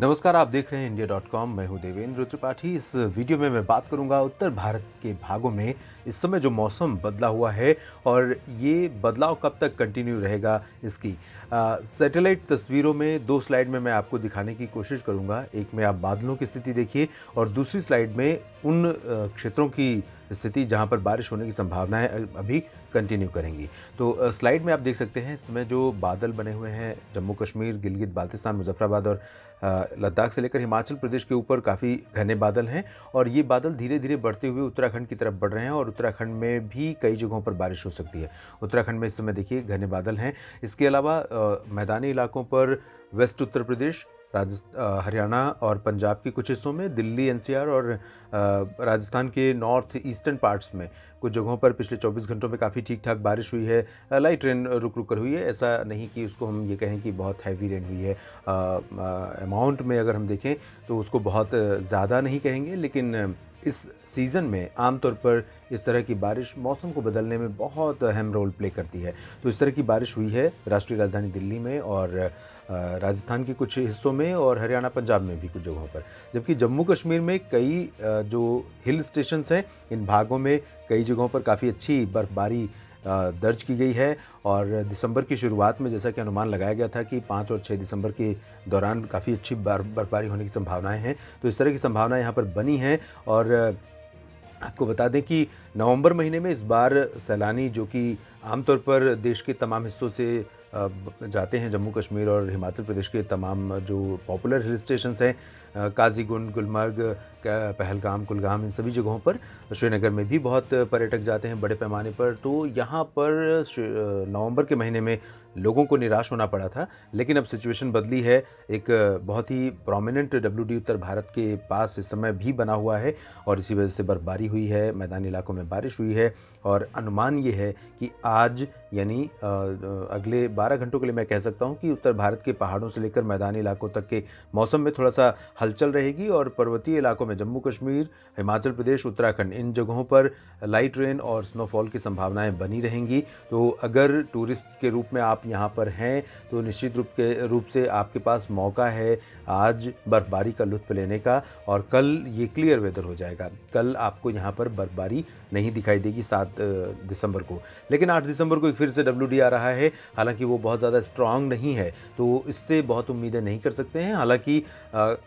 नमस्कार, आप देख रहे हैं इंडिया.com। मैं हूं देवेंद्र त्रिपाठी। इस वीडियो में मैं बात करूंगा उत्तर भारत के भागों में इस समय जो मौसम बदला हुआ है और ये बदलाव कब तक कंटिन्यू रहेगा इसकी सैटेलाइट तस्वीरों में 2 स्लाइड में मैं आपको दिखाने की कोशिश करूंगा। एक में आप बादलों की स्थिति देखिए और दूसरी स्लाइड में उन क्षेत्रों की स्थिति जहां पर बारिश होने की संभावनाएं अभी कंटिन्यू करेंगी। तो स्लाइड में आप देख सकते हैं इस समय जो बादल बने हुए हैं जम्मू कश्मीर, गिलगित बाल्तिस्तान, मुजफ्फराबाद और लद्दाख से लेकर हिमाचल प्रदेश के ऊपर काफ़ी घने बादल हैं और ये बादल धीरे धीरे बढ़ते हुए उत्तराखंड की तरफ बढ़ रहे हैं और उत्तराखंड में भी कई जगहों पर बारिश हो सकती है। उत्तराखंड में इस समय देखिए घने बादल हैं। इसके अलावा मैदानी इलाकों पर वेस्ट उत्तर प्रदेश, हरियाणा और पंजाब के कुछ हिस्सों में, दिल्ली, एनसीआर और राजस्थान के नॉर्थ ईस्टर्न पार्ट्स में कुछ जगहों पर पिछले 24 घंटों में काफ़ी ठीक ठाक बारिश हुई है। लाइट रेन रुक रुक कर हुई है, ऐसा नहीं कि उसको हम ये कहें कि बहुत हैवी रेन हुई है। अमाउंट में अगर हम देखें तो उसको बहुत ज़्यादा नहीं कहेंगे, लेकिन इस सीज़न में आमतौर पर इस तरह की बारिश मौसम को बदलने में बहुत अहम रोल प्ले करती है। तो इस तरह की बारिश हुई है राष्ट्रीय राजधानी दिल्ली में और राजस्थान के कुछ हिस्सों में और हरियाणा, पंजाब में भी कुछ जगहों पर। जबकि जम्मू कश्मीर में कई जो हिल स्टेशंस हैं, इन भागों में कई जगहों पर काफ़ी अच्छी बर्फबारी दर्ज की गई है और दिसंबर की शुरुआत में जैसा कि अनुमान लगाया गया था कि 5 और 6 दिसंबर के दौरान काफ़ी अच्छी बर्फबारी होने की संभावनाएं हैं। तो इस तरह की संभावनाएं यहाँ पर बनी हैं और आपको बता दें कि नवंबर महीने में इस बार सैलानी जो कि आमतौर पर देश के तमाम हिस्सों से जाते हैं, जम्मू कश्मीर और हिमाचल प्रदेश के तमाम जो पॉपुलर हिल स्टेशंस हैं, काजीगुंड, गुलमर्ग, पहलगाम, कुलगाम, इन सभी जगहों पर, श्रीनगर में भी बहुत पर्यटक जाते हैं बड़े पैमाने पर। तो यहाँ पर नवंबर के महीने में लोगों को निराश होना पड़ा था, लेकिन अब सिचुएशन बदली है। एक बहुत ही प्रोमिनेंट डब्ल्यूडी उत्तर भारत के पास इस समय भी बना हुआ है और इसी वजह से बर्फबारी हुई है, मैदानी इलाकों में बारिश हुई है और अनुमान ये है कि आज यानी अगले 12 घंटों के लिए मैं कह सकता हूँ कि उत्तर भारत के पहाड़ों से लेकर मैदानी इलाकों तक के मौसम में थोड़ा सा हलचल रहेगी और पर्वतीय इलाकों में जम्मू कश्मीर, हिमाचल प्रदेश, उत्तराखंड, इन जगहों पर लाइट रेन और स्नोफॉल की संभावनाएं बनी रहेंगी। तो अगर टूरिस्ट के रूप में आप यहाँ पर हैं तो निश्चित रूप से आपके पास मौका है आज बर्फबारी का लुत्फ़ लेने का और कल ये क्लियर वेदर हो जाएगा। कल आपको यहाँ पर बर्फबारी नहीं दिखाई देगी 7 दिसंबर को, लेकिन 8 दिसंबर को एक फिर से डब्ल्यूडी आ रहा है। हालांकि वो बहुत ज़्यादा स्ट्रॉन्ग नहीं है तो इससे बहुत उम्मीदें नहीं कर सकते हैं। हालांकि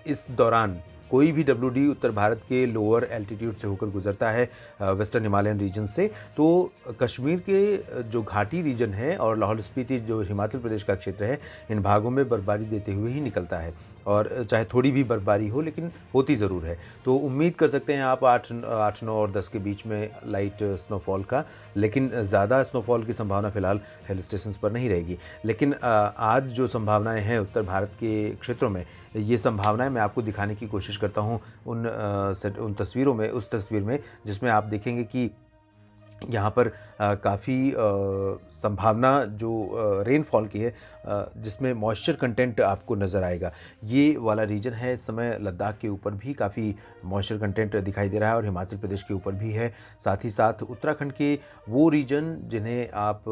इस दौरान कोई भी डब्ल्यूडी उत्तर भारत के लोअर एल्टीट्यूड से होकर गुजरता है, वेस्टर्न हिमालयन रीजन से, तो कश्मीर के जो घाटी रीजन है और लाहौल स्पीति जो हिमाचल प्रदेश का क्षेत्र है, इन भागों में बर्फबारी देते हुए ही निकलता है और चाहे थोड़ी भी बर्फबारी हो लेकिन होती ज़रूर है। तो उम्मीद कर सकते हैं आप 8, 9 और 10 के बीच में लाइट स्नोफॉल का, लेकिन ज़्यादा स्नोफॉल की संभावना फ़िलहाल हिल स्टेशंस पर नहीं रहेगी। लेकिन आज जो संभावनाएं हैं उत्तर भारत के क्षेत्रों में, ये संभावनाएं मैं आपको दिखाने की कोशिश करता हूं उन तस्वीरों में, उस तस्वीर में जिसमें आप देखेंगे कि यहाँ पर काफ़ी संभावना जो रेनफॉल की है, जिसमें मॉइस्चर कंटेंट आपको नज़र आएगा। ये वाला रीजन है इस समय लद्दाख के ऊपर भी काफ़ी मॉइस्चर कंटेंट दिखाई दे रहा है और हिमाचल प्रदेश के ऊपर भी है। साथ ही साथ उत्तराखंड के वो रीजन जिन्हें आप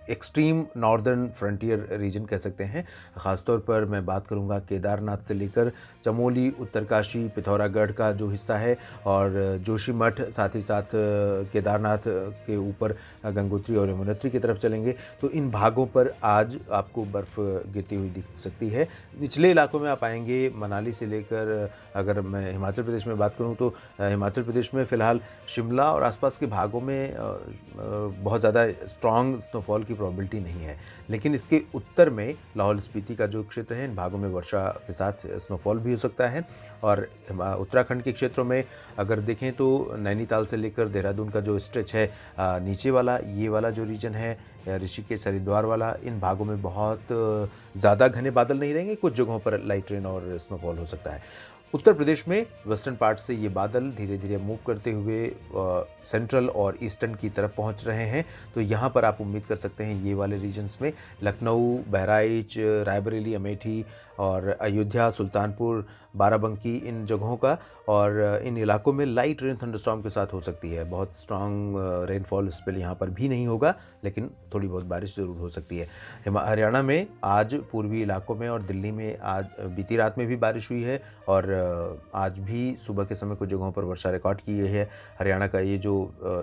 एक्सट्रीम नॉर्दर्न फ्रंटियर रीजन कह सकते हैं, ख़ासतौर पर मैं बात करूँगा केदारनाथ से लेकर चमोली, उत्तरकाशी, पिथौरागढ़ का जो हिस्सा है और जोशीमठ, साथ ही साथ केदारनाथ के ऊपर गंगोत्री और यमुनोत्री की तरफ चलेंगे तो इन भागों पर आज आपको बर्फ़ गिरती हुई दिख सकती है। निचले इलाकों में आप आएंगे, मनाली से लेकर, अगर मैं हिमाचल प्रदेश में बात करूं तो हिमाचल प्रदेश में फ़िलहाल शिमला और आसपास के भागों में बहुत ज़्यादा स्ट्रॉन्ग स्नोफॉल की प्रोबेबिलिटी नहीं है, लेकिन इसके उत्तर में लाहौल स्पीति का जो क्षेत्र है, इन भागों में वर्षा के साथ स्नोफॉल भी हो सकता है। और उत्तराखंड के क्षेत्रों में अगर देखें तो नैनीताल से लेकर देहरादून का जो स्ट्रेच है, नीचे वाला, ये वाला जो रीजन है, ऋषिकेश, हरिद्वार वाला, इन भागों में बहुत ज़्यादा घने बादल नहीं रहेंगे, कुछ जगहों पर लाइट रेन और स्नोफॉल हो सकता है। उत्तर प्रदेश में वेस्टर्न पार्ट से ये बादल धीरे धीरे मूव करते हुए सेंट्रल और ईस्टर्न की तरफ पहुंच रहे हैं। तो यहाँ पर आप उम्मीद कर सकते हैं ये वाले रीजन्स में लखनऊ, बहराइच, रायबरेली, अमेठी और अयोध्या, सुल्तानपुर, बाराबंकी, इन जगहों का और इन इलाकों में लाइट रेन थंडरस्टॉर्म के साथ हो सकती है। बहुत स्ट्रॉन्ग रेनफॉल स्पेल यहाँ पर भी नहीं होगा, लेकिन थोड़ी बहुत बारिश ज़रूर हो सकती है। हरियाणा में आज पूर्वी इलाकों में और दिल्ली में आज बीती रात में भी बारिश हुई है और आज भी सुबह के समय कुछ जगहों पर वर्षा रिकॉर्ड की गई है। हरियाणा का ये जो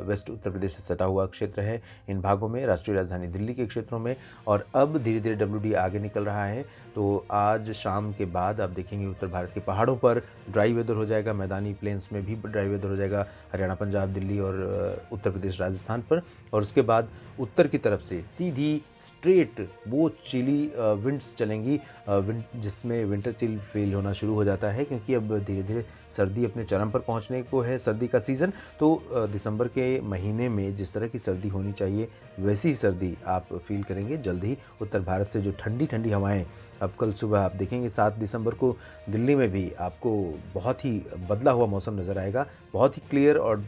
वेस्ट उत्तर प्रदेश से सटा हुआ क्षेत्र है, इन भागों में, राष्ट्रीय राजधानी दिल्ली के क्षेत्रों में, और अब धीरे धीरे WD आगे निकल रहा है। तो आज शाम के बाद आप देखेंगे उत्तर भारत के पहाड़ों पर ड्राई वेदर हो जाएगा, मैदानी प्लेन्स में भी ड्राई वेदर हो जाएगा, हरियाणा, पंजाब, दिल्ली और उत्तर प्रदेश, राजस्थान पर। और उसके बाद उत्तर की तरफ से सीधी स्ट्रेट वो चिली विंड्स चलेंगी, जिसमें विंटर चिल फील होना शुरू हो जाता है, क्योंकि अब धीरे धीरे सर्दी अपने चरम पर पहुंचने को है, सर्दी का सीज़न। तो दिसंबर के महीने में जिस तरह की सर्दी होनी चाहिए वैसी ही सर्दी आप फील करेंगे जल्द ही। उत्तर भारत से जो ठंडी ठंडी हवाएं, अब कल सुबह आप देखेंगे 7 दिसंबर को दिल्ली में भी आपको बहुत ही बदला हुआ मौसम नज़र आएगा। बहुत ही क्लियर और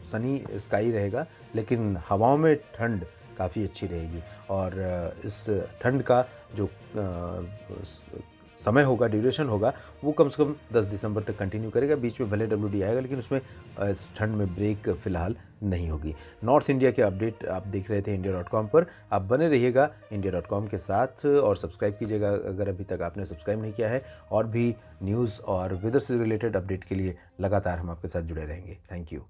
सनी स्काई रहेगा, लेकिन हवाओं में ठंड काफ़ी अच्छी रहेगी। और इस ठंड का जो समय होगा, ड्यूरेशन होगा, वो कम से कम 10 दिसंबर तक कंटिन्यू करेगा। बीच में भले WD आएगा, लेकिन उसमें इस ठंड में ब्रेक फ़िलहाल नहीं होगी। नॉर्थ इंडिया के अपडेट आप देख रहे थे India.com पर। आप बने रहिएगा India.com के साथ और सब्सक्राइब कीजिएगा अगर अभी तक आपने सब्सक्राइब नहीं किया है। और भी न्यूज़ और वेदर से रिलेटेड अपडेट के लिए लगातार हम आपके साथ जुड़े रहेंगे। Thank you.